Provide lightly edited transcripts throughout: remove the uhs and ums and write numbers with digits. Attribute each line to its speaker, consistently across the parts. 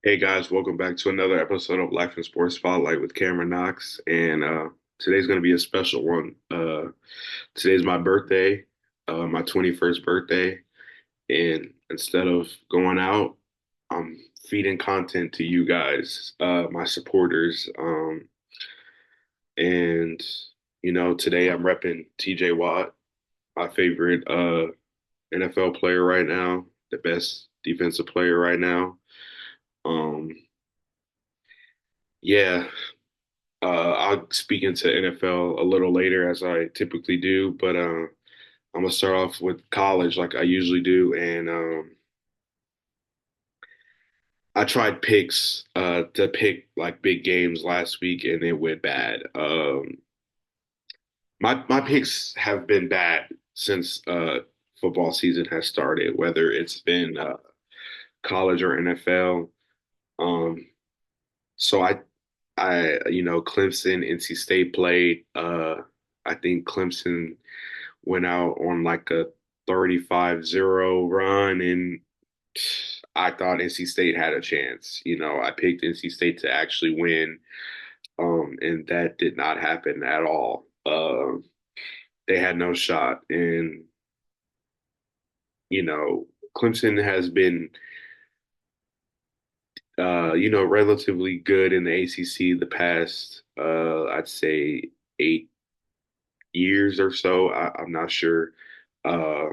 Speaker 1: Hey guys, welcome back to another episode of Life and Sports Spotlight with Cameron Knox. And today's going to be a special one. Today's my birthday, my 21st birthday. And instead of going out, I'm feeding content to you guys, my supporters. And, today I'm repping TJ Watt, my favorite NFL player right now, the best defensive player right now. Um, yeah, I'll speak into NFL a little later as I typically do, but I'm gonna start off with college like I usually do, and I tried picks to pick like big games last week, and it went bad. My picks have been bad since football season has started, whether it's been college or NFL. Um, so Clemson, NC State played. I think Clemson went out on like a 35-0 run, and I thought NC State had a chance. I picked NC State to actually win, and that did not happen at all. They had no shot, and you know, Clemson has been, relatively good in the ACC the past, I'd say 8 years or so. I'm not sure. Uh,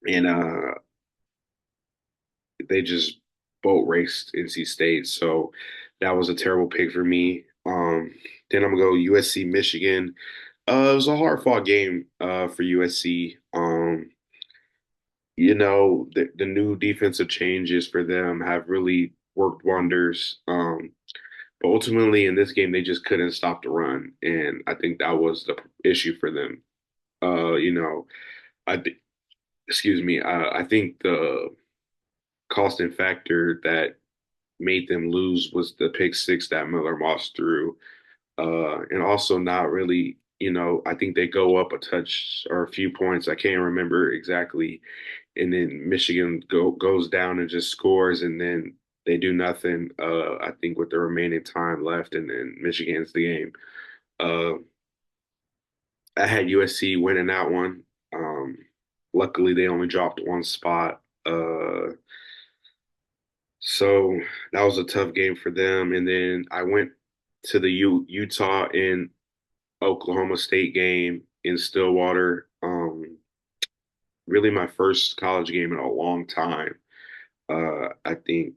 Speaker 1: and They just boat raced NC State. So that was a terrible pick for me. Then I'm gonna go USC Michigan. It was a hard fought game for USC. The new defensive changes for them have really worked wonders. But ultimately in this game they just couldn't stop the run, and I think that was the issue for them. You know, I th- excuse me. I think the cost and factor that made them lose was the pick six that Miller Moss threw. And also not really, I think they go up a touch or a few points. I can't remember exactly. And then Michigan goes down and just scores, and then they do nothing, I think, with the remaining time left, and then Michigan ends the game. Uh, I had USC winning that one. Um, Luckily, they only dropped one spot. So that was a tough game for them. And then I went to the Utah and Oklahoma State game in Stillwater. Really my first college game in a long time, I think.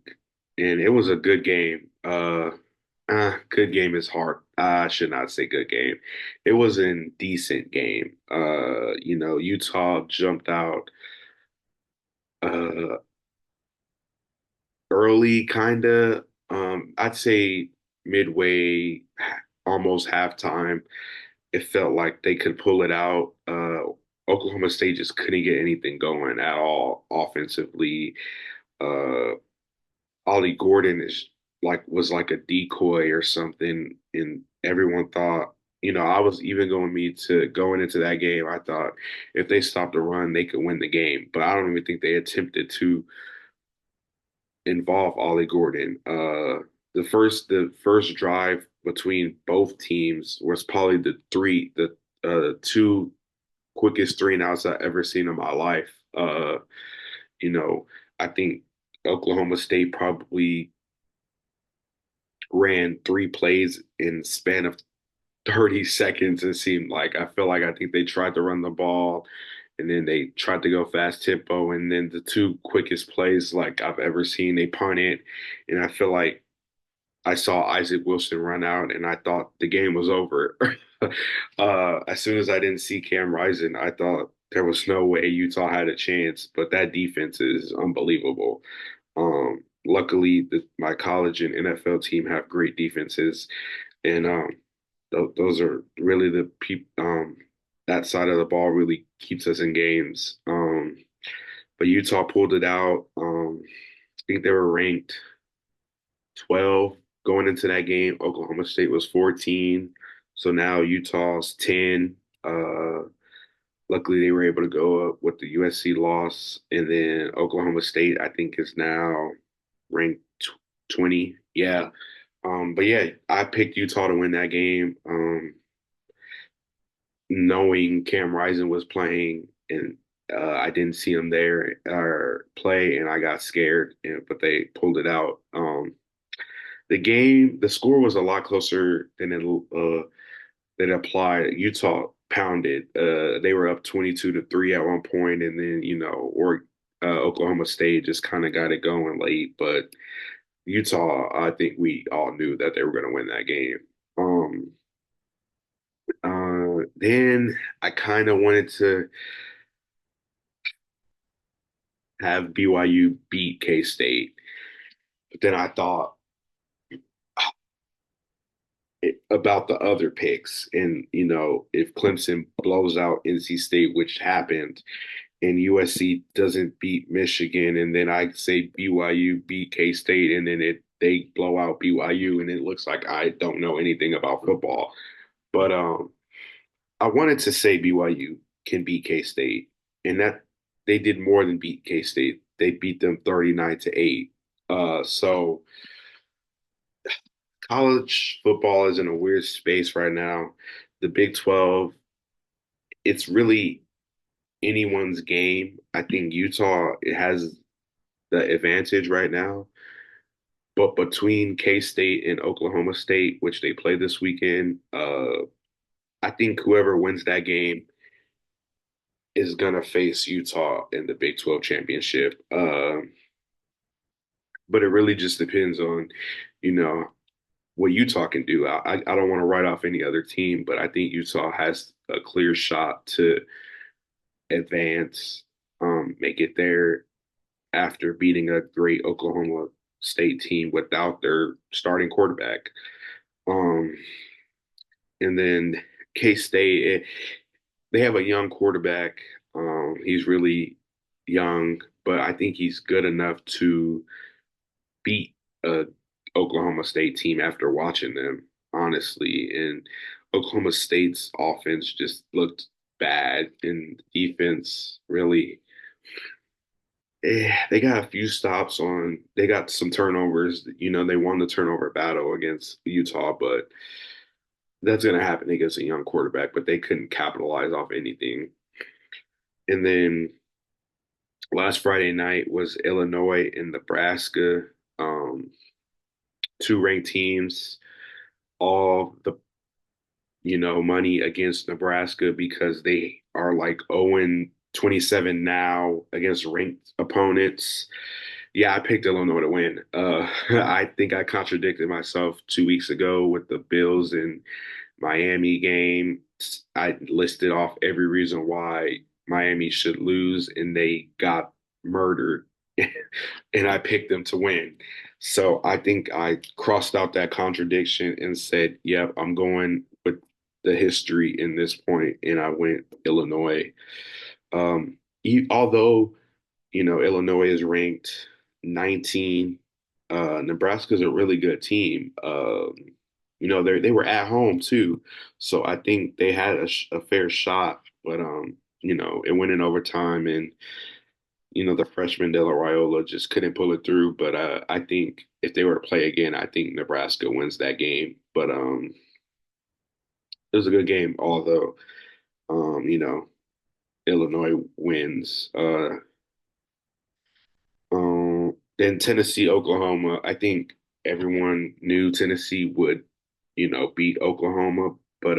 Speaker 1: And it was a good game. Good game is hard. I should not say good game. It was a decent game. Utah jumped out uh, early, kind of. I'd say midway, almost halftime. It felt like they could pull it out. Oklahoma State just couldn't get anything going at all offensively. Uh, Ollie Gordon was like a decoy or something, and everyone thought, I was even going into that game. I thought if they stopped the run, they could win the game, but I don't even think they attempted to involve Ollie Gordon. The first drive between both teams was probably the two quickest three and outs I've ever seen in my life. You know, I think Oklahoma State probably ran three plays in the span of 30 seconds. It seemed like I think they tried to run the ball, and then they tried to go fast tempo, and then the two quickest plays like I've ever seen, they punted, and I feel like I saw Isaac Wilson run out, and I thought the game was over. As soon as I didn't see Cam Rising, I thought there was no way Utah had a chance. But that defense is unbelievable. Luckily, my college and NFL team have great defenses, and those are really the people. That side of the ball really keeps us in games. But Utah pulled it out. I think they were ranked 12 going into that game. Oklahoma State was 14. So now Utah's 10. Luckily, they were able to go up with the USC loss. And then Oklahoma State, I think, is now ranked 20. Yeah. But yeah, I picked Utah to win that game. Knowing Cam Rising was playing and I didn't see him there or play, and I got scared, but they pulled it out. The score was a lot closer than it applied. Utah pounded. They were up 22-3 at one point, and then or Oklahoma State just kind of got it going late. But Utah, I think we all knew that they were going to win that game. Then I kind of wanted to have BYU beat K-State, but then I thought about the other picks, and if Clemson blows out NC State, which happened, and USC doesn't beat Michigan, and then I say BYU beat K-State, and then they blow out BYU, and it looks like I don't know anything about football. But I wanted to say BYU can beat K-State, and that they did more than beat K-State. They beat them 39-8. So college football is in a weird space right now. The Big 12, it's really anyone's game. I think Utah it has the advantage right now. But between K-State and Oklahoma State, which they play this weekend, I think whoever wins that game is gonna face Utah in the Big 12 championship. But it really just depends on, you know, what Utah can do. I don't want to write off any other team, but I think Utah has a clear shot to advance, make it there after beating a great Oklahoma State team without their starting quarterback. Um, and then K-State, they have a young quarterback. He's really young, but I think he's good enough to beat a Oklahoma State team after watching them, honestly. And Oklahoma State's offense just looked bad, and defense really. They got a few stops on. They got some turnovers. They won the turnover battle against Utah, but that's going to happen against a young quarterback. But they couldn't capitalize off anything. And then last Friday night was Illinois and Nebraska. Um, Two ranked teams, all the money against Nebraska because they are like 0-27 now against ranked opponents. Yeah, I picked Illinois to win. I think I contradicted myself 2 weeks ago with the Bills and Miami game. I listed off every reason why Miami should lose, and they got murdered. And I picked them to win. So I think I crossed out that contradiction and said, yep, I'm going with the history in this point, and I went Illinois. Although, Illinois is ranked 19, Nebraska's a really good team. They were at home too, so I think they had a fair shot, but it went in overtime, and the freshman De La Raiola just couldn't pull it through. But I think if they were to play again, I think Nebraska wins that game. But it was a good game, although Illinois wins. Then Tennessee, Oklahoma. I think everyone knew Tennessee would, beat Oklahoma, but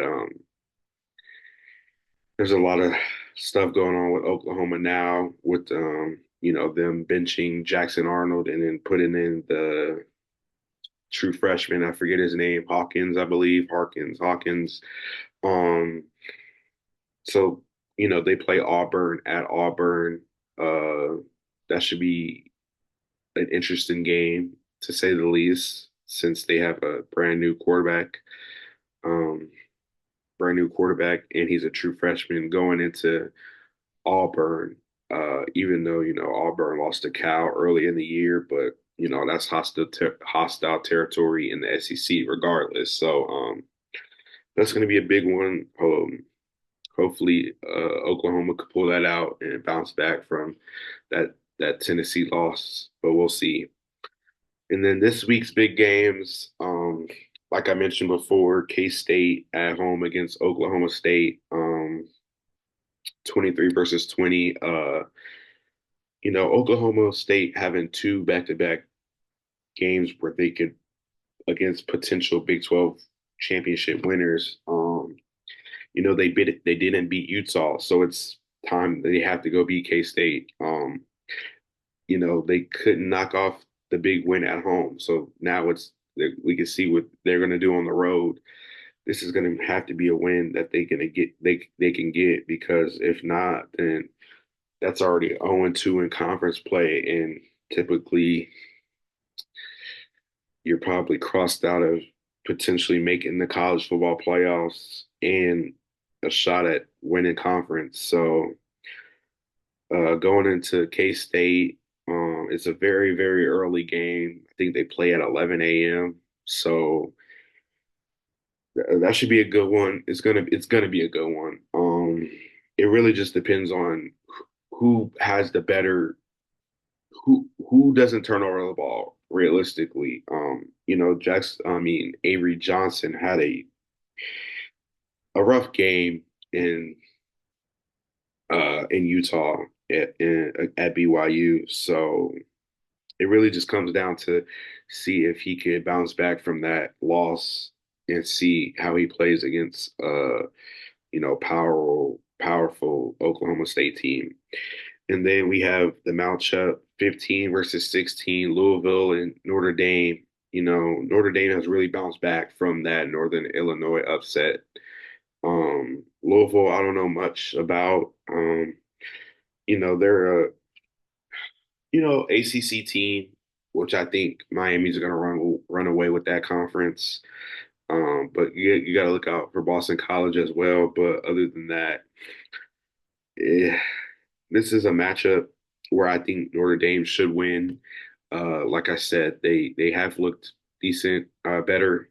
Speaker 1: there's a lot of stuff going on with Oklahoma now with them benching Jackson Arnold and then putting in the true freshman. I forget his name, Hawkins, I believe. Hawkins. Um, so they play Auburn at Auburn. Uh, that should be an interesting game to say the least, since they have a um, brand new quarterback, and he's a true freshman going into Auburn. Even though Auburn lost to Cal early in the year, but that's hostile territory in the SEC regardless. So that's going to be a big one. Hopefully, Oklahoma could pull that out and bounce back from that Tennessee loss, but we'll see. And then this week's big games, like I mentioned before, K-State at home against Oklahoma State, 23 versus 20. Oklahoma State having two back-to-back games where they could against potential Big 12 championship winners. They didn't beat Utah, so it's time they have to go beat K-State. They couldn't knock off the big win at home. So now we can see what they're going to do on the road. This is going to have to be a win that they can get, because if not, then that's already 0-2 in conference play, and typically you're probably crossed out of potentially making the college football playoffs and a shot at winning conference. So going into K-State, it's a very, very early game. I think they play at 11 a.m. So that should be a good one. It's gonna be a good one. It really just depends on who has the better who doesn't turn over the ball realistically. Avery Johnson had a rough game in in Utah at BYU. So it really just comes down to see if he could bounce back from that loss and see how he plays against powerful Oklahoma State team. And then we have the matchup 15 versus 16, Louisville and Notre Dame. Notre Dame has really bounced back from that Northern Illinois upset. Louisville, I don't know much about. They're a ACC team, which I think Miami's going to run away with that conference. But you got to look out for Boston College as well. But other than that, eh, this is a matchup where I think Notre Dame should win. Like I said, they have looked decent, better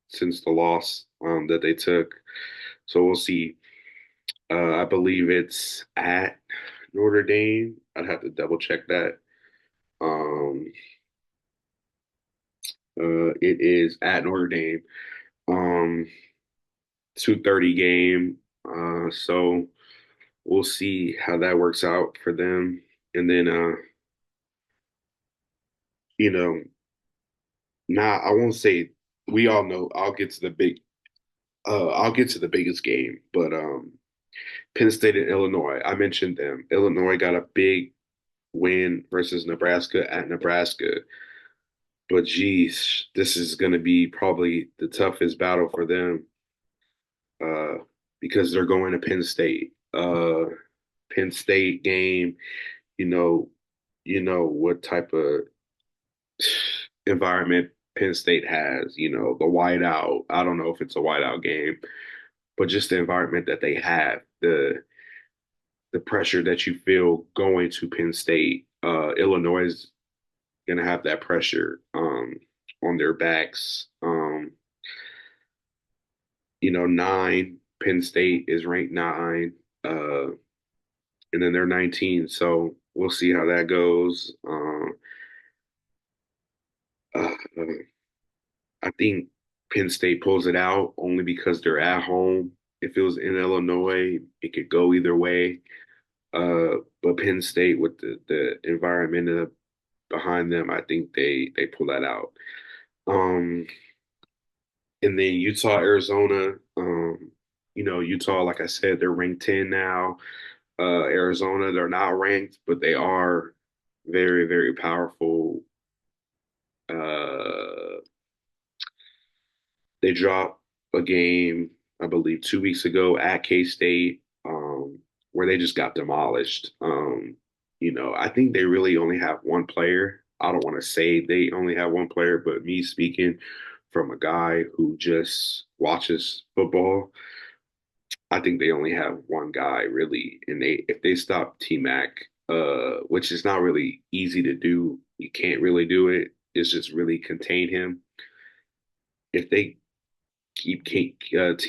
Speaker 1: since the loss that they took. So we'll see. I believe it's at Notre Dame. I'd have to double check that. Um, it is at Notre Dame. Um, 2:30 game. So we'll see how that works out for them. And then, you know, now I won't say we all know. I'll get to the biggest game, but Penn State and Illinois. I mentioned them. Illinois got a big win versus Nebraska at Nebraska. But geez, this is going to be probably the toughest battle for them uh, because they're going to Penn State. Penn State game, you know, you know what type of environment Penn State has. The whiteout. I don't know if it's a whiteout game, but just the environment that they have, the pressure that you feel going to Penn State. Illinois is gonna have that pressure on their backs. 9. Penn State is ranked 9, and then they're 19. So we'll see how that goes. Uh, I think Penn State pulls it out only because they're at home. If it was in Illinois, it could go either way. But Penn State with the environment behind them, I think they pull that out. Um, and then Utah, Arizona. Utah, like I said, they're ranked 10 now. Arizona, they're not ranked, but they are very, very powerful. Uh, they dropped a game, I believe, 2 weeks ago at K-State, where they just got demolished. I think they really only have one player. I don't want to say they only have one player, but me speaking from a guy who just watches football, I think they only have one guy really, and if they stop T Mac, which is not really easy to do, you can't really do it. It's just really contain him. If they keep T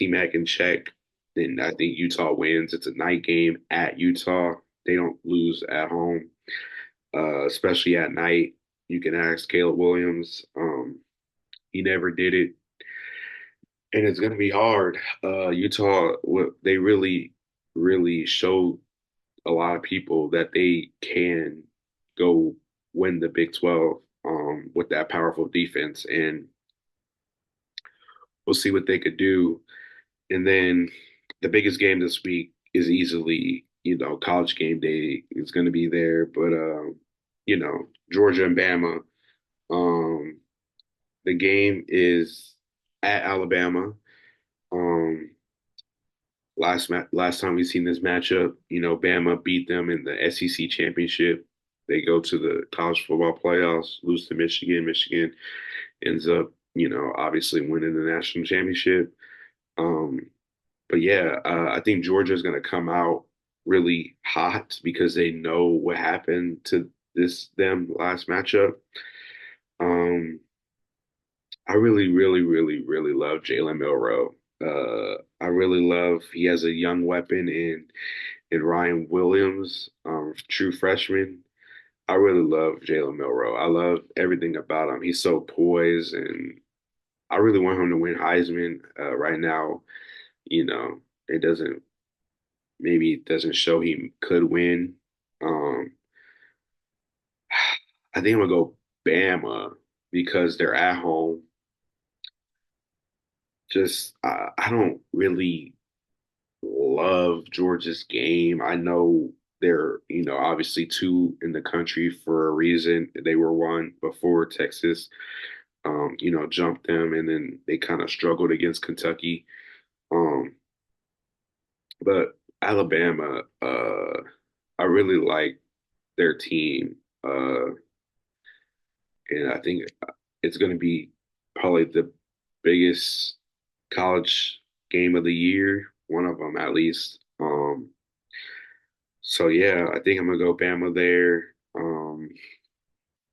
Speaker 1: Mac in check, then I think Utah wins. It's a night game at Utah. They don't lose at home, especially at night. You can ask Caleb Williams. He never did it, and it's going to be hard. Utah, they really showed a lot of people that they can go win the Big 12 with that powerful defense, and we'll see what they could do. And then the biggest game this week is easily, College game day is going to be there, but Georgia and Bama. Um, the game is at Alabama. Um, last time we seen this matchup, Bama beat them in the SEC championship. They go to the college football playoffs, lose to Michigan. Michigan ends up, obviously winning the national championship. Um, but yeah, I think Georgia is going to come out really hot because they know what happened to them last matchup. Um, I really, really, really, really love Jalen Milroe. I really love he has a young weapon in Ryan Williams, true freshman. I really love Jalen Milroe. I love everything about him. He's so poised, and I really want him to win Heisman. Right now, you know, it doesn't maybe it doesn't show he could win. Um, I think I'm gonna go Bama because they're at home. Just I don't really love Georgia's game. I know they're, obviously two in the country for a reason. They were one before Texas, jumped them, and then they kind of struggled against Kentucky. Um, but Alabama, I really like their team, and I think it's going to be probably the biggest college game of the year, one of them at least. So yeah, I think I'm gonna go Bama there.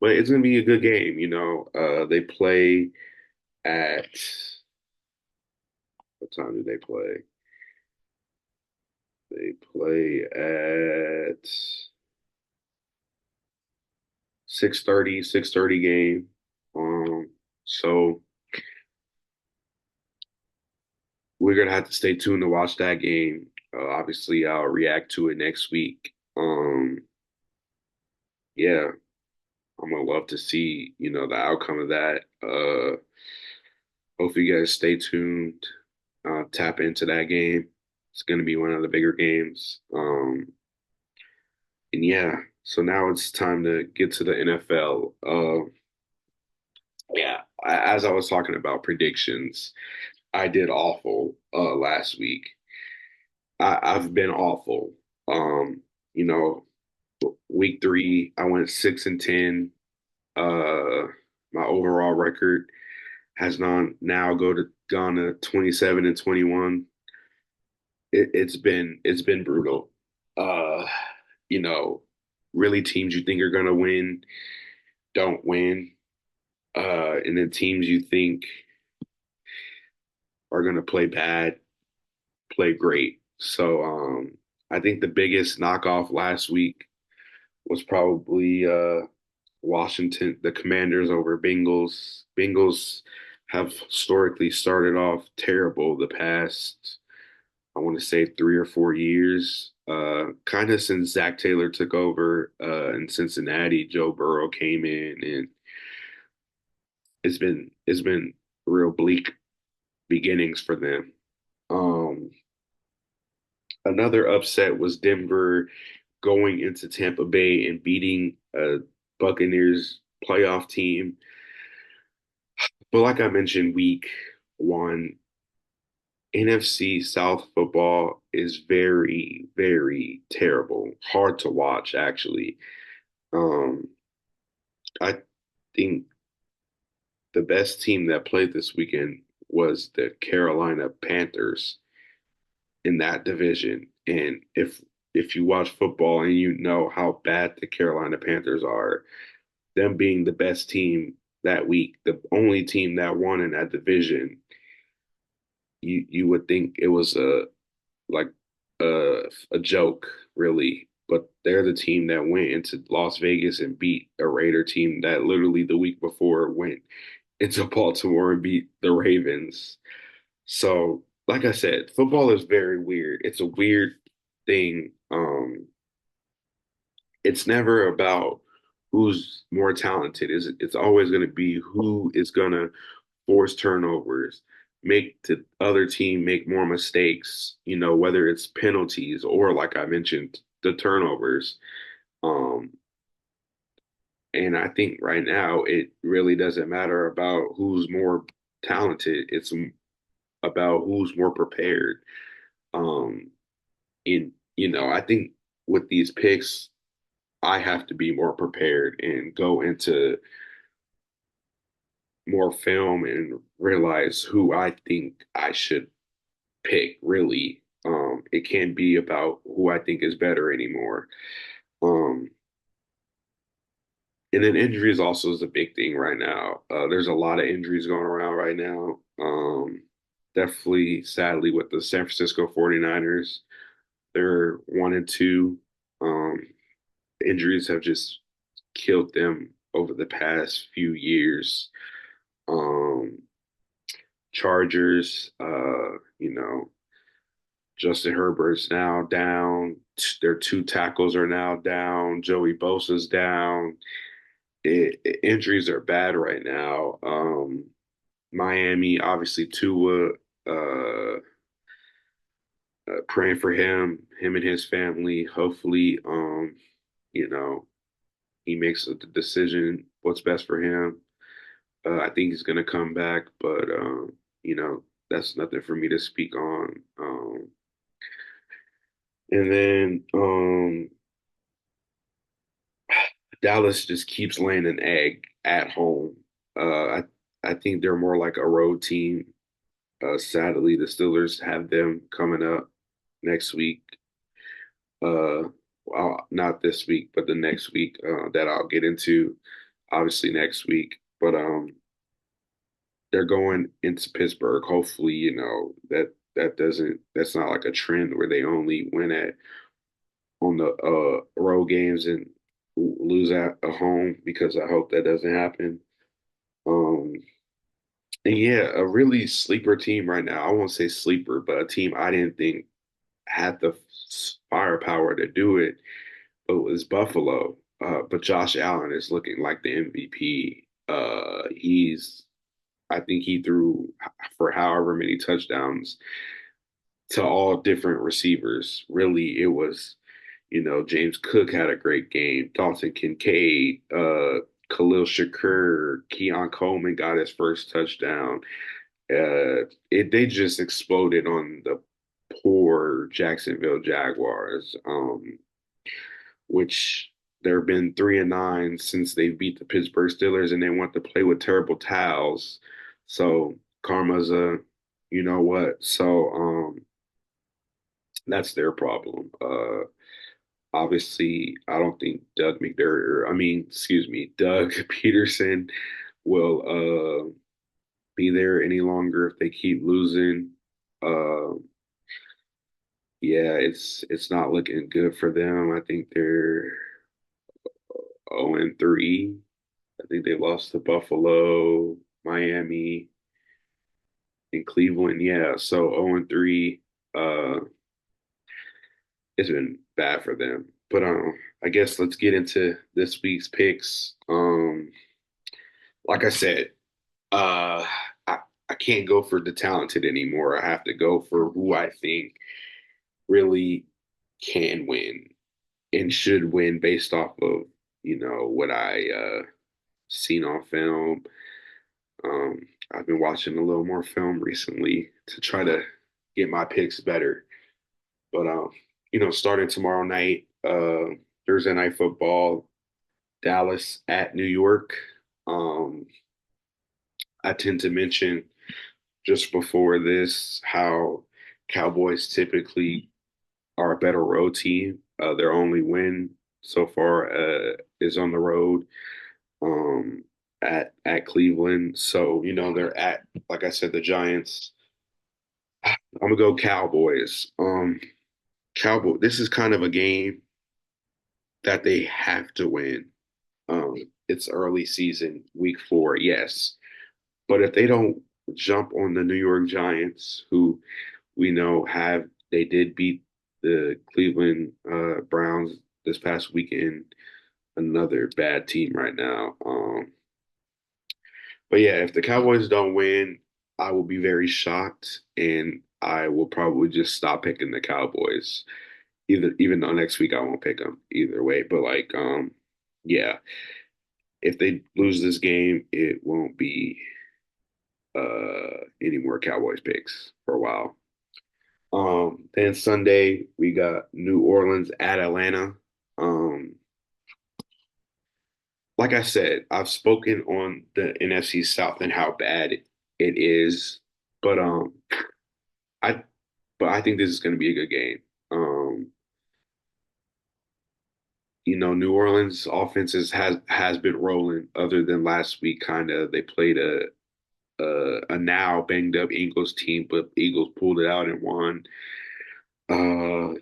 Speaker 1: But it's gonna be a good game, They play at what time do they play? They play at 6:30 game. So we're gonna have to stay tuned to watch that game. Obviously, I'll react to it next week. Yeah, I'm gonna love to see, the outcome of that. Hopefully you guys stay tuned, tap into that game. It's gonna be one of the bigger games. And yeah, so now it's time to get to the NFL. Yeah, as I was talking about predictions, I did awful last week. I've been awful. You know, week 3, I went 6-10. My overall record has gone to 27-21. It's been brutal. Uh, you know, really teams you think are gonna win don't win. And then teams you think are gonna play bad play great. So I think the biggest knockoff last week was probably Washington, the Commanders over Bengals. Bengals have historically started off terrible the past, I want to say 3 or 4 years. Kind of since Zach Taylor took over in Cincinnati, Joe Burrow came in, and it's been real bleak beginnings for them. Um, Another upset was Denver going into Tampa Bay and beating a Buccaneers playoff team. But like I mentioned, week 1, NFC South football is very, very terrible. Hard to watch, actually. Um, I think the best team that played this weekend was the Carolina Panthers in that division. And if you watch football and you know how bad the Carolina Panthers are, them being the best team that week, the only team that won in that division, you would think it was like a joke, really. but they're the team that went into Las Vegas and beat a Raider team that literally the week before went into Baltimore and beat the Ravens. So, like I said, football is very weird. It's a weird thing. It's never about who's more talented. It's always going to be who is going to force turnovers, make the other team make more mistakes, whether it's penalties or like I mentioned, the turnovers. Um, and I think right now it really doesn't matter about who's more talented. It's about who's more prepared. Um, and I think with these picks, I have to be more prepared and go into more film and realize who I think I should pick, really. It can't be about who I think is better anymore. Um, and then injuries also is a big thing right now. There's a lot of injuries going around right now. Definitely, sadly, with the San Francisco 49ers, they're 1-2. Um, Injuries have just killed them over the past few years. Um, Chargers, Justin Herbert's now down. Their two tackles are now down. Joey Bosa's down. Injuries are bad right now. Miami, obviously, Tua, praying for him and his family. Hopefully, you know, he makes a decision what's best for him. I think he's going to come back, but that's nothing for me to speak on. And then Dallas just keeps laying an egg at home. I think they're more like a road team. Sadly, the Steelers have them coming up next week. Well, not this week, but the next week that I'll get into, obviously next week. But they're going into Pittsburgh. Hopefully, that's not like a trend where they only win at on the road games and lose at a home, because I hope that doesn't happen. Um, and yeah, a really sleeper team right now. I won't say sleeper, but a team I didn't think had the firepower to do it. It was Buffalo. But Josh Allen is looking like the MVP. I think he threw for however many touchdowns to all different receivers. Really, it was, James Cook had a great game. Dalton Kincaid, Khalil Shakur, Keon Coleman got his first touchdown. They just exploded on the poor Jacksonville Jaguars, which they've been 3-9 since they beat the Pittsburgh Steelers, and they want to play with terrible towels. So karma's a, you know what? So that's their problem. Obviously, I don't think Doug Peterson will be there any longer if they keep losing. Uh, yeah, it's not looking good for them. I think they're 0-3. I think they lost to Buffalo, Miami, and Cleveland. Yeah, so 0-3. Uh, it's been bad for them. But I guess let's get into this week's picks. Like I said, uh, I I can't go for the talented anymore. I have to go for who I think really can win and should win based off of what I seen on film. Um, I've been watching a little more film recently to try to get my picks better. But starting tomorrow night, Thursday night football, Dallas at New York. Um, I tend to mention just before this how Cowboys typically are a better road team. Their only win so far is on the road, um, at Cleveland. So they're at, like I said, the Giants. I'm gonna go Cowboys. Cowboy. This is kind of a game. that they have to win. It's early season, week 4, yes. But if they don't jump on the New York Giants, who we know have they did beat the Cleveland Browns this past weekend, another bad team right now. But yeah, if the Cowboys don't win, I will be very shocked, and I will probably just stop picking the Cowboys. Even though next week I won't pick them either way. But like, yeah, if they lose this game, it won't be any more Cowboys picks for a while. Then Sunday we got New Orleans at Atlanta. Um, like I said, I've spoken on the NFC South and how bad it is, but I I think this is going to be a good game. Um, New Orleans offenses has been rolling. Other than last week, kind of they played a now banged up Eagles team, but Eagles pulled it out and won. Uh,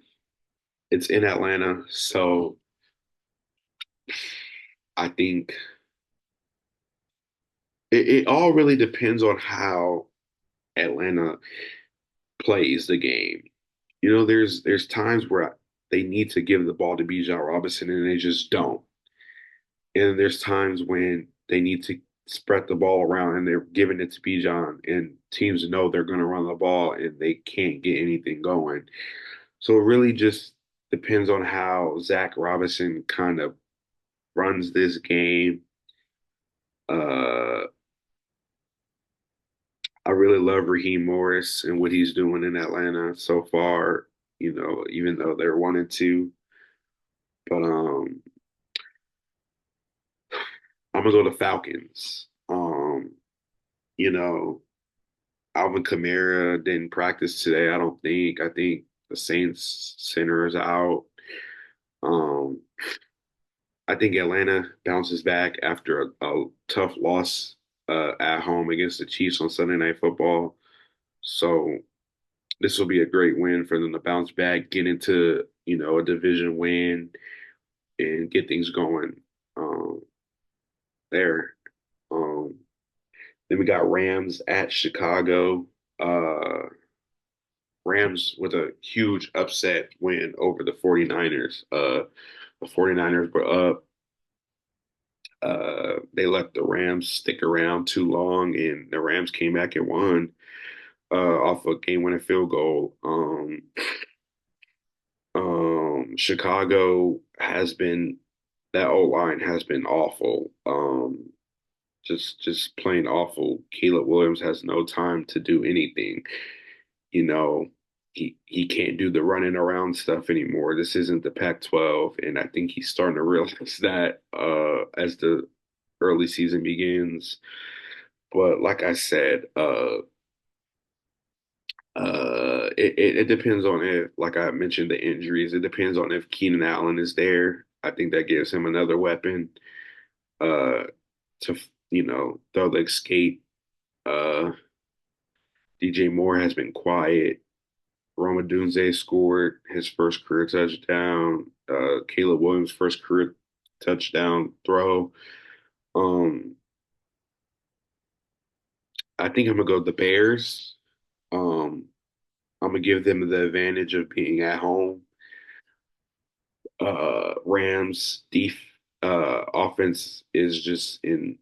Speaker 1: it's in Atlanta, so I think it all really depends on how Atlanta plays the game. There's times where they need to give the ball to Bijan Robinson and they just don't. And there's times when they need to spread the ball around and they're giving it to Bijan and teams know they're going to run the ball and they can't get anything going. So it really just depends on how Zach Robinson kind of runs this game. Uh, I really love Raheem Morris and what he's doing in Atlanta so far, even though they're 1-2. But I'm gonna go to Falcons. You know, Alvin Kamara didn't practice today, I don't think. I think the Saints center is out. Um, I think Atlanta bounces back after a tough loss at home against the Chiefs on Sunday Night Football. So this will be a great win for them to bounce back, get into, a division win and get things going there. Um, then we got Rams at Chicago. Rams with a huge upset win over the 49ers. The 49ers were up. They let the Rams stick around too long, and the Rams came back and won off a game-winning field goal. Chicago has been that O line has been awful. Just plain awful. Caleb Williams has no time to do anything. You know, he can't do the running around stuff anymore. This isn't the Pac-12, and I think he's starting to realize that as the early season begins. But like I said, it depends on if, like I mentioned, the injuries. It depends on if Keenan Allen is there. I think that gives him another weapon uh, to, throw the skate. Uh, DJ Moore has been quiet. Roma Dunze scored his first career touchdown. Caleb Williams' first career touchdown throw. Um, I think I'm gonna go with the Bears. Um, I'm gonna give them the advantage of being at home. Rams offense is just in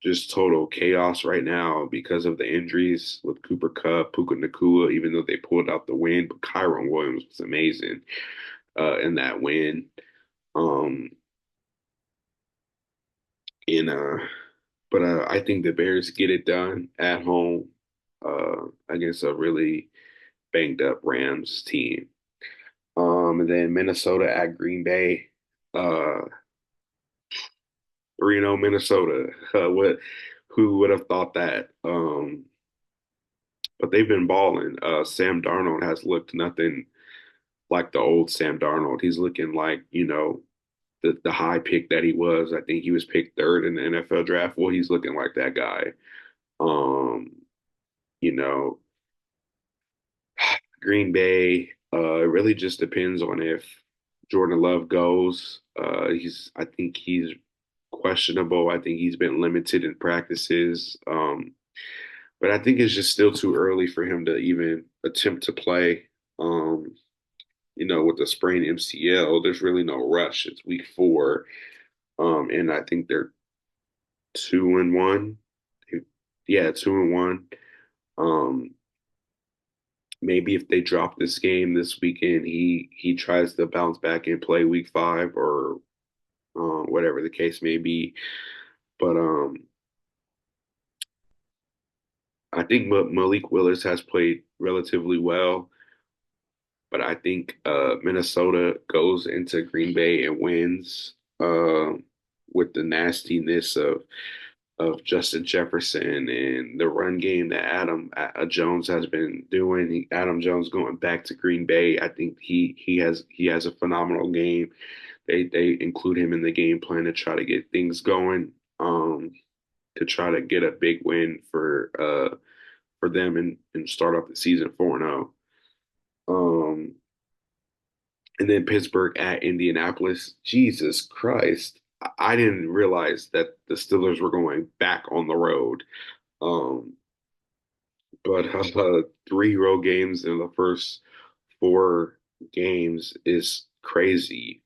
Speaker 1: just total chaos right now because of the injuries with Cooper Kupp, Puka Nacua, even though they pulled out the win, but Kyron Williams was amazing in that win. Um, and but I think the Bears get it done at home against a really banged up Rams team. And then Minnesota at Green Bay. 3-0 Minnesota. Who would have thought that? But they've been balling. Sam Darnold has looked nothing like the old Sam Darnold. He's looking like, the high pick that he was. I think he was picked third in the NFL draft. Well, he's looking like that guy. Um, you know, Green Bay, it really just depends on if Jordan Love goes. I think he's questionable. I think he's been limited in practices. But I think it's just still too early for him to even attempt to play. Um, with the sprained MCL, there's really no rush. It's week 4. And I think they're 2-1. Yeah, 2-1. Um, maybe if they drop this game this weekend, he tries to bounce back and play week 5 or whatever the case may be. But I think Malik Willis has played relatively well. But I think Minnesota goes into Green Bay and wins with the nastiness of Justin Jefferson and the run game that Adam Jones has been doing. Adam Jones going back to Green Bay. I think he has a phenomenal game. They include him in the game plan to try to get things going, to try to get a big win for them and start off the season 4-0. Um, and then Pittsburgh at Indianapolis. Jesus Christ. I didn't realize that the Steelers were going back on the road. Um, but 3 road games in the first 4 games is crazy.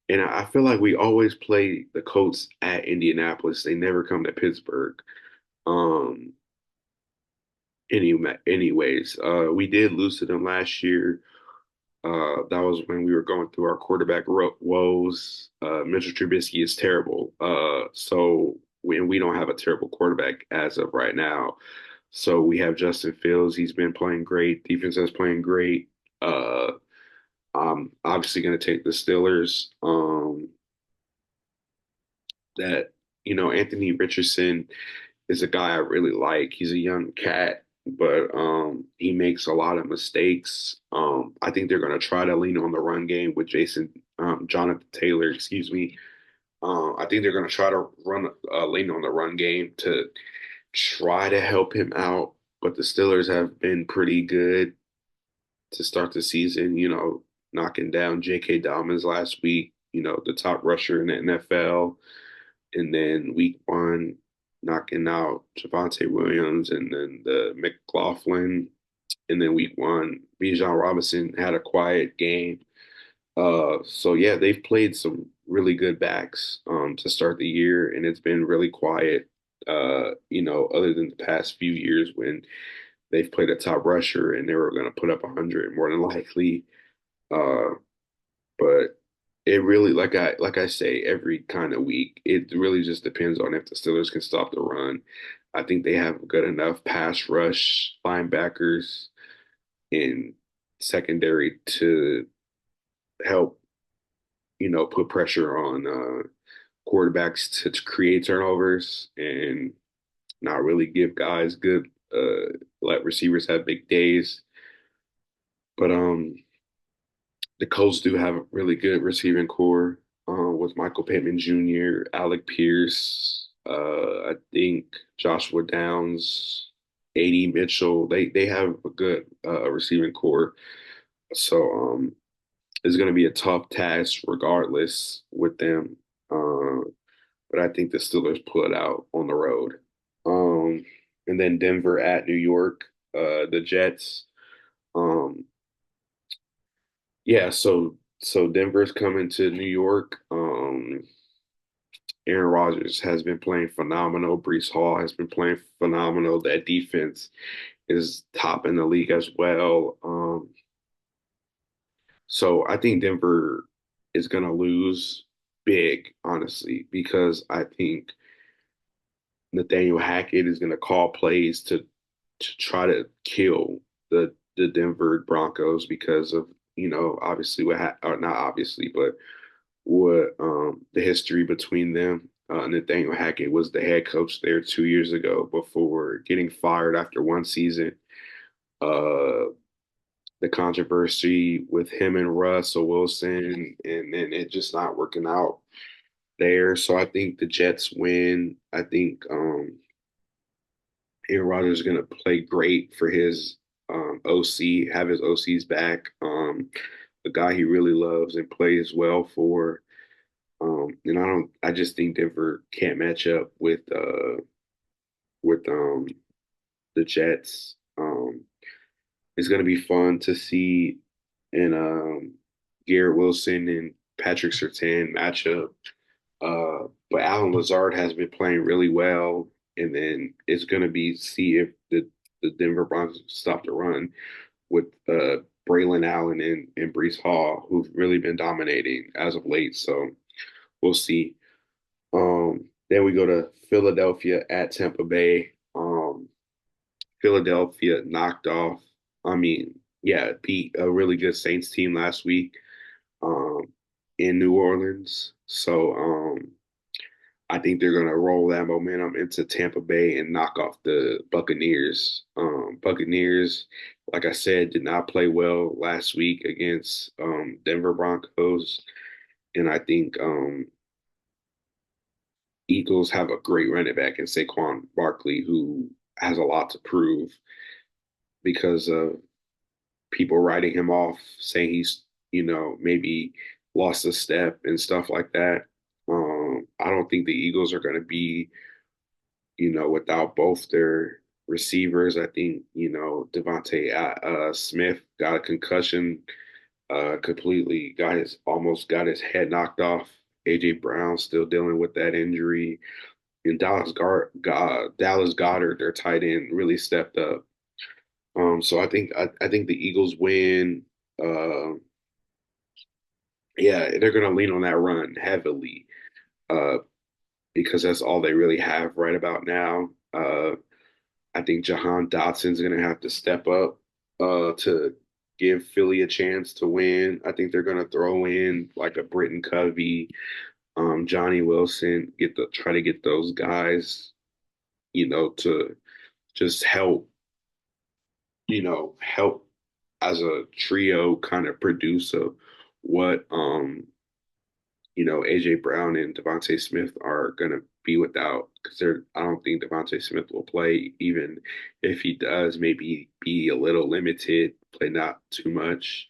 Speaker 1: And I feel like we always play the Colts at Indianapolis. They never come to Pittsburgh. Um, anyways, we did lose to them last year. That was when we were going through our quarterback woes. Mitchell Trubisky is terrible. So we don't have a terrible quarterback as of right now. So we have Justin Fields. He's been playing great. Defense is playing great. Uh, I'm obviously going to take the Steelers. That Anthony Richardson is a guy I really like. He's a young cat, but he makes a lot of mistakes. I think they're going to try to lean on the run game with Jonathan Taylor, excuse me. I think they're going to try to lean on the run game to try to help him out. But the Steelers have been pretty good to start the season, knocking down J.K. Dobbins last week, the top rusher in the NFL. And then week 1, knocking out Javonte Williams and then the McLaughlin. And then week 1, Bijan Robinson had a quiet game. So yeah, they've played some really good backs to start the year, and it's been really quiet. Other than the past few years when they've played a top rusher and they were going to put up 100 more than likely. Uh, but it really, like I say every kind of week, it really just depends on if the Steelers can stop the run. I think they have good enough pass rush linebackers in secondary to help, put pressure on quarterbacks to create turnovers and not really give guys good let receivers have big days. But the Colts do have a really good receiving core with Michael Pittman Jr., Alec Pierce, I think Joshua Downs, A.D. Mitchell. They have a good receiving core. So it's going to be a tough task regardless with them. But I think the Steelers pull it out on the road. Um, and then Denver at New York, the Jets. Um, yeah, so Denver's coming to New York. Aaron Rodgers has been playing phenomenal. Brees Hall has been playing phenomenal. That defense is top in the league as well. So I think Denver is going to lose big, honestly, because I think Nathaniel Hackett is going to call plays to try to kill the Denver Broncos because of obviously or not obviously, but what the history between them. Nathaniel Hackett was the head coach there 2 years ago before getting fired after one season. Uh, the controversy with him and Russell Wilson, and then it just not working out there. So I think the Jets win. I think Aaron Rodgers is going to play great for his OC, have his OCs back. a guy he really loves and plays well for. And I just think Denver can't match up with the Jets. It's going to be fun to see and Garrett Wilson and Patrick Surtain matchup. But Alan Lazard has been playing really well, and then it's going to be see if the Denver Broncos stop the run with Braylon Allen and Brees Hall, who've really been dominating as of late. So we'll see. Then we go to Philadelphia at Tampa Bay. Philadelphia knocked off, I mean, yeah, beat a really good Saints team last week um, in New Orleans. So I think they're going to roll that momentum into Tampa Bay and knock off the Buccaneers. Buccaneers, like I said, did not play well last week against Denver Broncos. And I think Eagles have a great running back in Saquon Barkley, who has a lot to prove because of people writing him off, saying he's, maybe lost a step and stuff like that. I don't think the Eagles are going to be, without both their receivers. I think, Devontae Smith got a concussion, completely almost got his head knocked off. AJ Brown still dealing with that injury. And Dallas Goddard, their tight end, really stepped up. So I think the Eagles win. Uh, yeah, they're going to lean on that run heavily uh, because that's all they really have right about now. I think Jahan Dotson's going to have to step up to give Philly a chance to win. I think they're going to throw in like a Britton Covey, Johnny Wilson, try to get those guys, to just help as a trio kind of produce what AJ Brown and Devontae Smith are gonna be without because I don't think Devontae Smith will play, even if he does, maybe be a little limited, play not too much.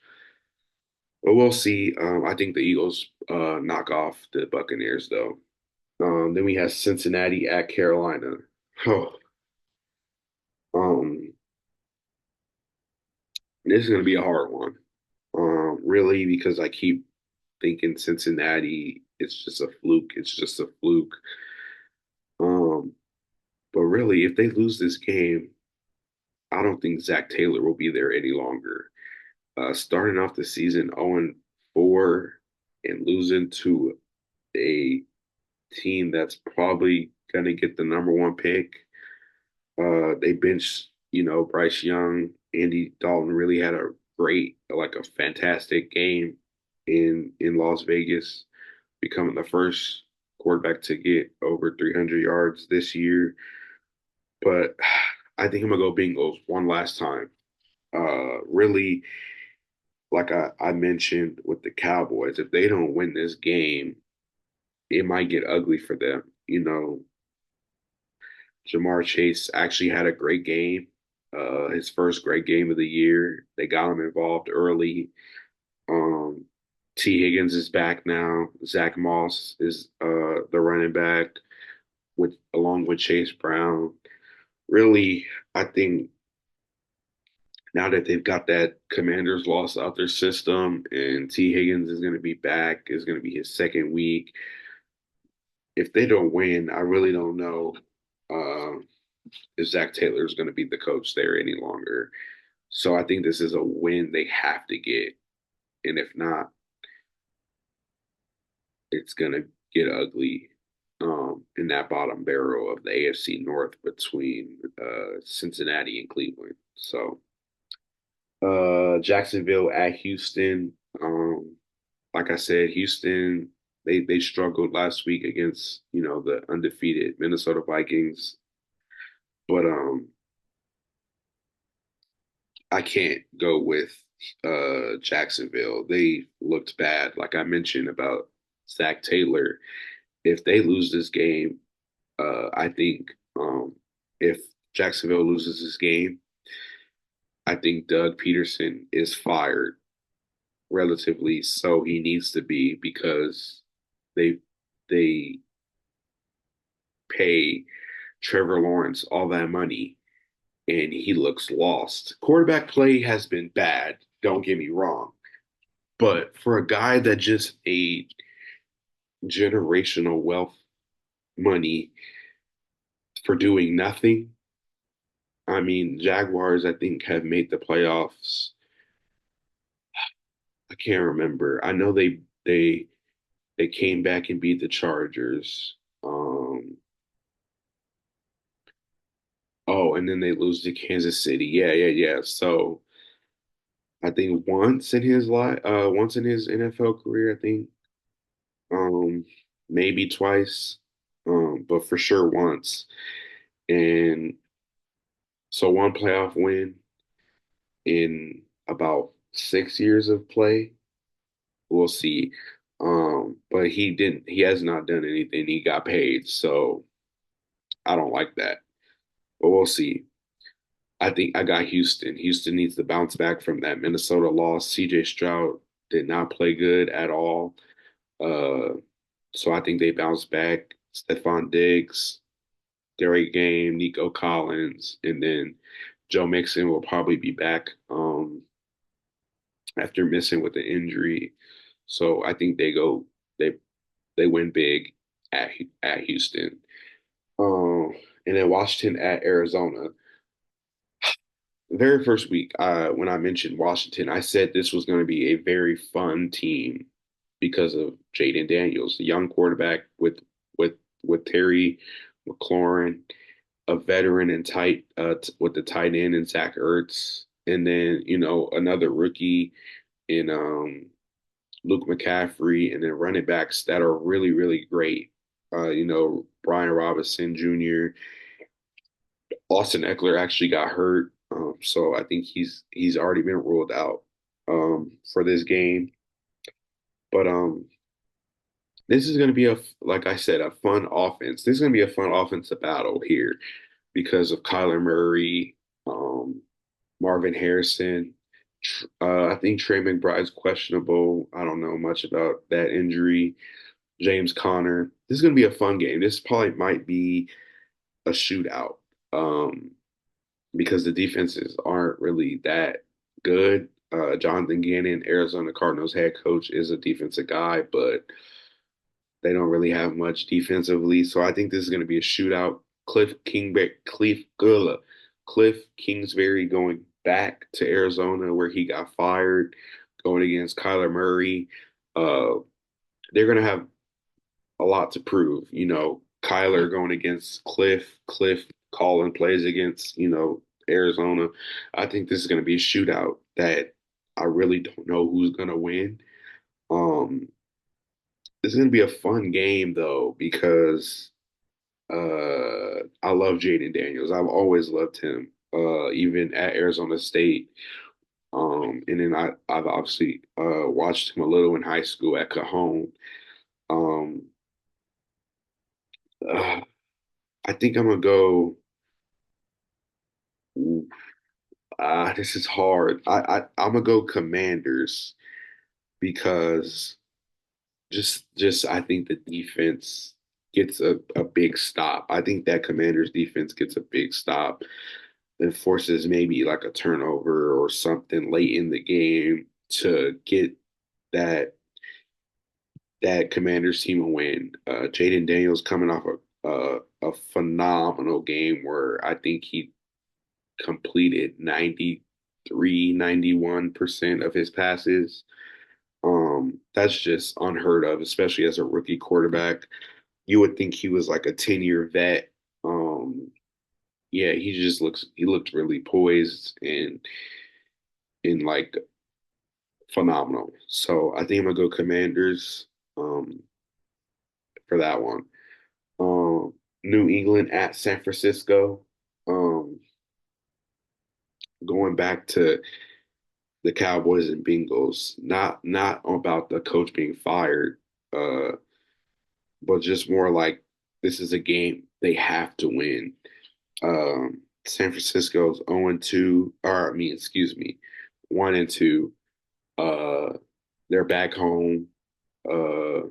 Speaker 1: But we'll see. I think the Eagles knock off the Buccaneers though. Then we have Cincinnati at Carolina. Oh, um, this is gonna be a hard one. Really, because I keep thinking Cincinnati, it's just a fluke. It's just a fluke. Um, but really, if they lose this game, I don't think Zach Taylor will be there any longer. Starting off the season 0-4 and losing to a team that's probably going to get the number one pick. They benched, Bryce Young. Andy Dalton really had a a fantastic game in Las Vegas, becoming the first quarterback to get over 300 yards this year. But I think I'm gonna go Bengals one last time. Really, like I mentioned with the Cowboys, if they don't win this game, it might get ugly for them. Jamar Chase actually had a great game, his first great game of the year. They got him involved early. Um, T. Higgins is back now. Zach Moss is the running back along with Chase Brown. Really, I think now that they've got that Commanders loss out their system and T. Higgins is going to be back, is going to be his second week. If they don't win, I really don't know if Zach Taylor is going to be the coach there any longer. So I think this is a win they have to get. And if not, it's going to get ugly in that bottom barrel of the AFC North between Cincinnati and Cleveland. So Jacksonville at Houston. Like I said, Houston they struggled last week against the undefeated Minnesota Vikings, but I can't go with Jacksonville. They looked bad, like I mentioned about Zach Taylor. If they lose this game, I think if Jacksonville loses this game, I think Doug Peterson is fired relatively so he needs to be because they they pay Trevor Lawrence all that money and he looks lost. Quarterback play has been bad, don't get me wrong. But for a guy that just ate generational wealth money for doing nothing, I mean, Jaguars, I think, have made the playoffs. I can't remember. I know they came back and beat the Chargers. Oh, and then they lose to Kansas City. Yeah, yeah, yeah. So I think once in his NFL career, I think, um, maybe twice, but for sure once. And so one playoff win in about 6 years of play. We'll see. But he has not done anything. He got paid, so I don't like that. But we'll see. I think I got Houston. Houston needs to bounce back from that Minnesota loss. CJ Stroud did not play good at all. Uh, so I think they bounce back. Stephon Diggs, great game. Nico Collins, and then Joe Mixon will probably be back after missing with the injury. So I think they they win big at at Houston. Um, and then Washington at Arizona. Very first week, when I mentioned Washington, I said this was going to be a very fun team because of Jaden Daniels, the young quarterback with with Terry McLaurin, a veteran and tight with the tight end and Zach Ertz, and then another rookie in Luke McCaffrey, and then running backs that are really really great. Brian Robinson Jr. Austin Eckler actually got hurt, so I think he's already been ruled out for this game. But this is going to be like I said, a fun offense. This is going to be a fun offensive battle here because of Kyler Murray, Marvin Harrison. I think Trey McBride's questionable. I don't know much about that injury. James Conner. This is going to be a fun game. This probably might be a shootout. Um, because the defenses aren't really that good. Jonathan Gannon, Arizona Cardinals head coach, is a defensive guy, but they don't really have much defensively. So I think this is going to be a shootout. Cliff Kingsbury going back to Arizona where he got fired, going against Kyler Murray. Uh, they're going to have a lot to prove. Kyler going against Cliff calling plays against, Arizona. I think this is going to be a shootout that I really don't know who's going to win. Um, this is going to be a fun game though because I love Jaden Daniels. I've always loved him, even at Arizona State. And then I've obviously watched him a little in high school at Cajon. Um, uh, I think I'm gonna go. This is hard. I'm gonna go Commanders because just I think the defense gets a big stop. I think that Commanders defense gets a big stop and forces maybe like a turnover or something late in the game to get that that Commanders team a win. Jaden Daniels coming off a phenomenal game where I think he completed 91% of his passes. That's just unheard of, especially as a rookie quarterback. You would think he was like a 10-year vet. Yeah, he looked really poised and like phenomenal. So I think I'm gonna go Commanders for that one. New England at San Francisco. Um, Going back to the Cowboys and Bengals, not about the coach being fired, uh, but just more like this is a game they have to win. San Francisco's 0-2, or I mean, excuse me, 1-2. they're back home. Uh,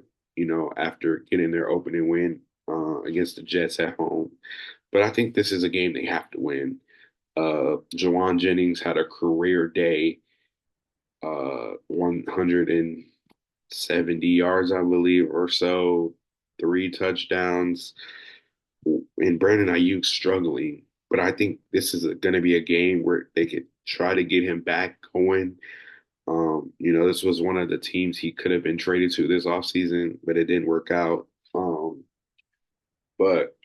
Speaker 1: after getting their opening win against the Jets at home. But I think this is a game they have to win. Jawan Jennings had a career day, 170 yards, I believe, or so, three touchdowns, and Brandon Ayuk struggling. But I think this is going to be a game where they could try to get him back going. This was one of the teams he could have been traded to this offseason, but it didn't work out. But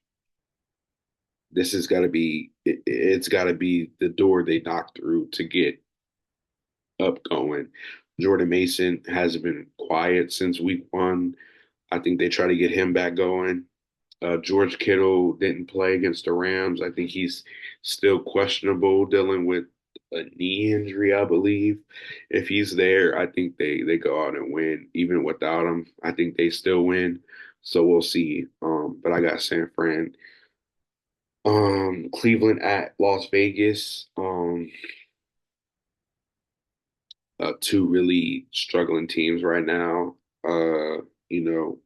Speaker 1: this has got to be it's got to be the door they knock through to get up going. Jordan Mason has been quiet since week one. I think they try to get him back going. George Kittle didn't play against the Rams. I think he's still questionable, dealing with a knee injury, I believe. If he's there, I think they go out and win. Even without him, I think they still win. So we'll see. But I got San Fran. Cleveland at Las Vegas. Two really struggling teams right now. You know,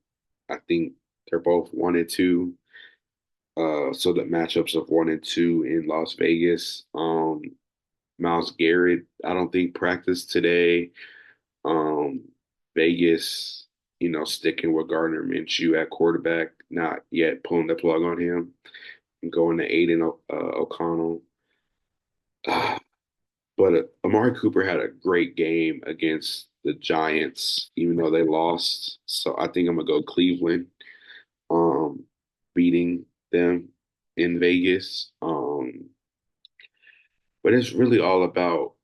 Speaker 1: I think they're both 1-2. So the matchups of 1-2 in Las Vegas. Miles Garrett, I don't think practiced today. Um, Vegas, sticking with Gardner Minshew at quarterback, not yet pulling the plug on him and going to Aiden O'Connell. But Amari Cooper had a great game against the Giants, even though they lost. So I think I'm gonna go Cleveland, um, beating them in Vegas. But it's really all about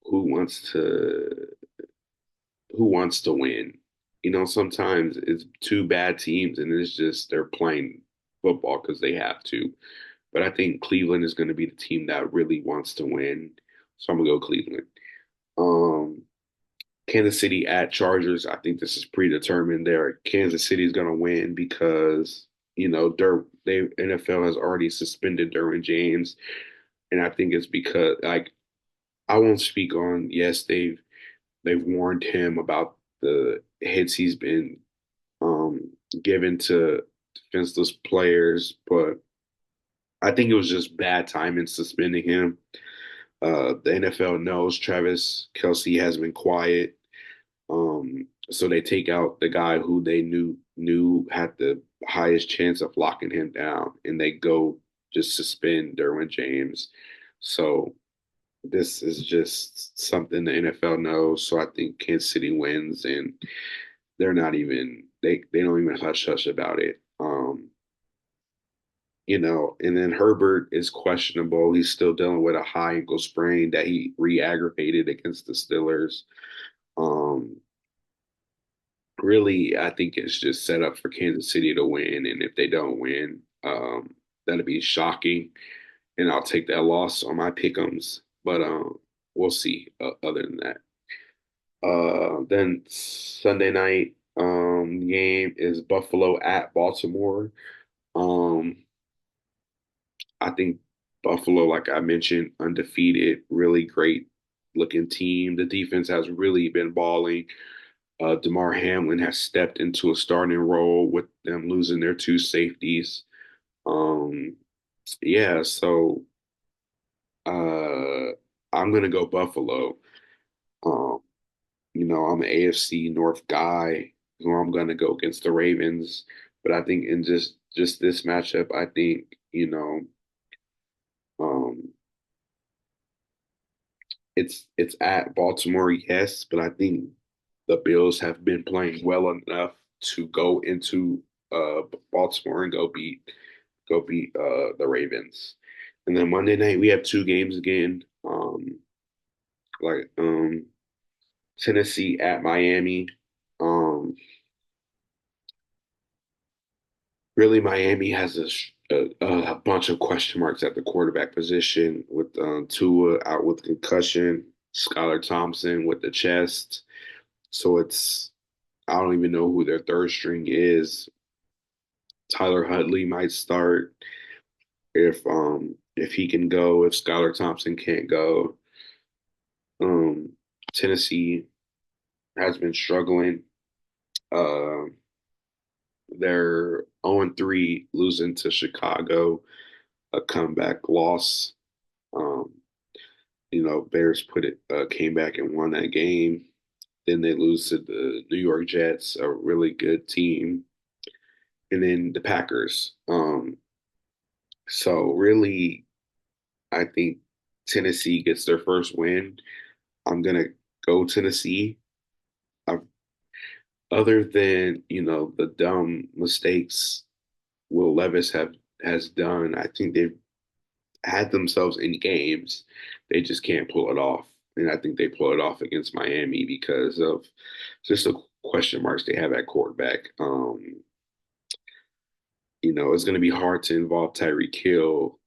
Speaker 1: who wants to who wants to win. Sometimes it's two bad teams and it's just they're playing football because they have to. But I think Cleveland is going to be the team that really wants to win. So I'm gonna go Cleveland. Um, Kansas City at Chargers. I think this is predetermined there. Kansas City is going to win because NFL has already suspended Derwin James, and I think it's because like I won't speak on. Yes, they've warned him about the hits he's been um, given to defenseless players, but I think it was just bad timing suspending him. The NFL knows Travis Kelsey has been quiet. So they take out the guy who they knew had the highest chance of locking him down, and they go just suspend Derwin James. So this is just something the NFL knows. So I think Kansas City wins, and they don't even hush hush about it. And then Herbert is questionable. He's still dealing with a high ankle sprain that he re-aggravated against the Steelers. Um, Really, I think it's just set up for Kansas City to win. And if they don't win, that'll be shocking. And I'll take that loss on my pick'ems. But we'll see. Other than that, then Sunday night game is Buffalo at Baltimore. Um, I think Buffalo, like I mentioned, undefeated, really great looking team. The defense has really been balling. Damar Hamlin has stepped into a starting role with them losing their two safeties. Um, yeah, so uh, I'm gonna go Buffalo. Um, I'm an AFC North guy, so I'm gonna go against the Ravens. But I think in just this matchup, I think um, it's at Baltimore, yes, but I think the Bills have been playing well enough to go into Baltimore and go beat the Ravens. And then Monday night we have two games again. Like Tennessee at Miami. Um, Really, Miami has a bunch of question marks at the quarterback position with Tua out with concussion, Skylar Thompson with the chest. So I don't even know who their third string is. Tyler Huntley might start if he can go, if Skylar Thompson can't go. Um, Tennessee. has been struggling. Uh, they're 0-3 losing to Chicago, a comeback loss. Um, Bears came back and won that game. Then they lose to the New York Jets, a really good team, and then the Packers. So really, I think Tennessee gets their first win. I'm gonna go Tennessee. I, other than the dumb mistakes Will Levis have has done, I think they've had themselves in games. They just can't pull it off. And I think they pull it off against Miami because of just the question marks they have at quarterback. It's going to be hard to involve Tyreek Hill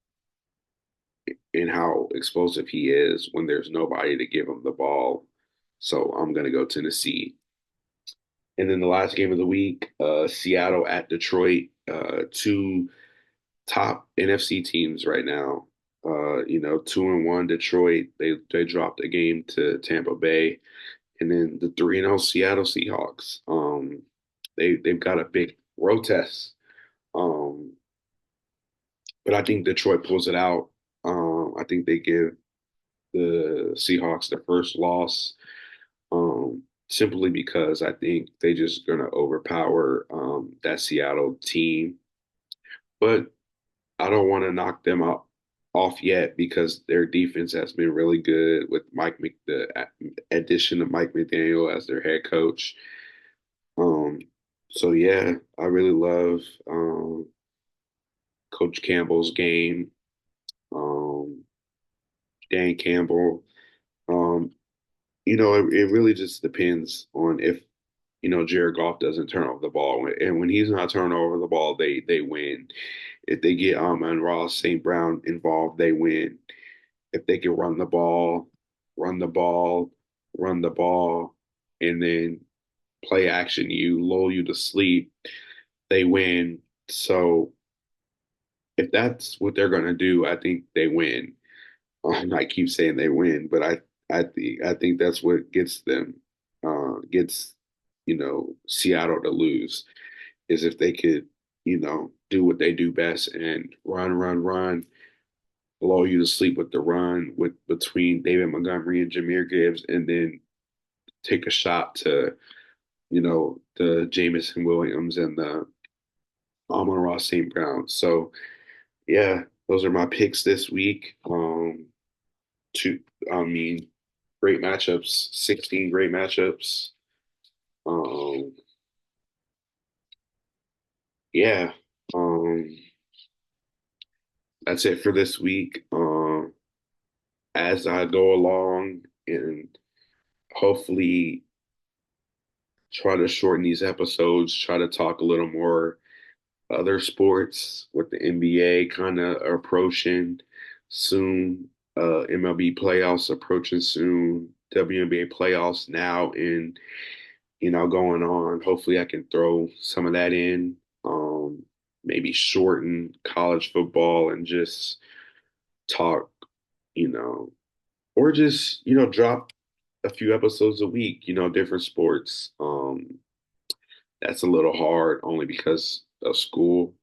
Speaker 1: in how explosive he is when there's nobody to give him the ball. So I'm going to go Tennessee. And then the last game of the week, Seattle at Detroit, two top NFC teams right now. 2-1 Detroit. They dropped a game to Tampa Bay, and then the 3-0 Seattle Seahawks. They've got a big road test. Um, but I think Detroit pulls it out. I think they give the Seahawks their first loss. Simply because I think they just gonna overpower that Seattle team. But I don't want to knock them out off yet because their defense has been really good with the addition of Mike McDaniel as their head coach. Um, so yeah, I really love Coach Campbell's game. Um, Dan Campbell. Um, it really just depends on if Jared Goff doesn't turn over the ball, and when he's not turning over the ball, they win. If they get Ross St. Brown involved, they win. If they can run the ball, run the ball, and then play action you, lull you to sleep, they win. So if that's what they're gonna do, I think they win. I keep saying they win, but I think that's what gets Seattle to lose is if they could do what they do best and run, lull you to sleep with the run with between David Montgomery and Jahmyr Gibbs, and then take a shot to the Jamison Williams and the Amon-Ra St. Brown. So yeah, those are my picks this week. Two, I mean, great matchups, 16 great matchups. Um, yeah, um, that's it for this week. As I go along and hopefully try to shorten these episodes, try to talk a little more other sports with the NBA kind of approaching soon, MLB playoffs approaching soon, WNBA playoffs now and going on. Hopefully I can throw some of that in. Maybe shorten college football and just talk, you know, or just, drop a few episodes a week, different sports. That's a little hard only because of school.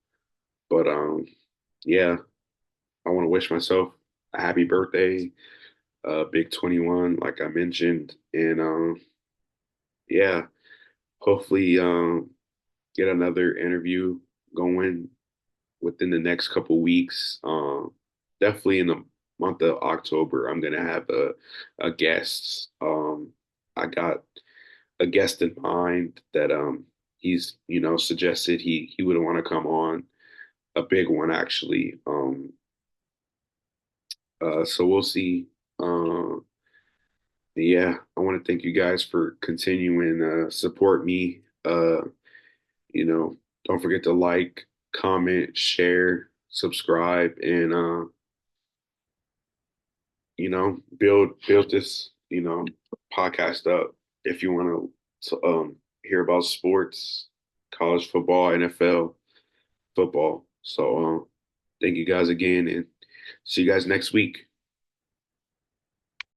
Speaker 1: But yeah, I want to wish myself a happy birthday, big 21, like I mentioned. And yeah, hopefully get another interview going within the next couple weeks. Definitely in the month of October, I'm gonna have a guest. I got a guest in mind that he's suggested he would want to come on, a big one actually. So we'll see. Yeah, I want to thank you guys for continuing support me. You know, don't forget to like, comment, share, subscribe, and build this podcast up if you want to hear about sports, college football, NFL football. So thank you guys again, and see you guys next week.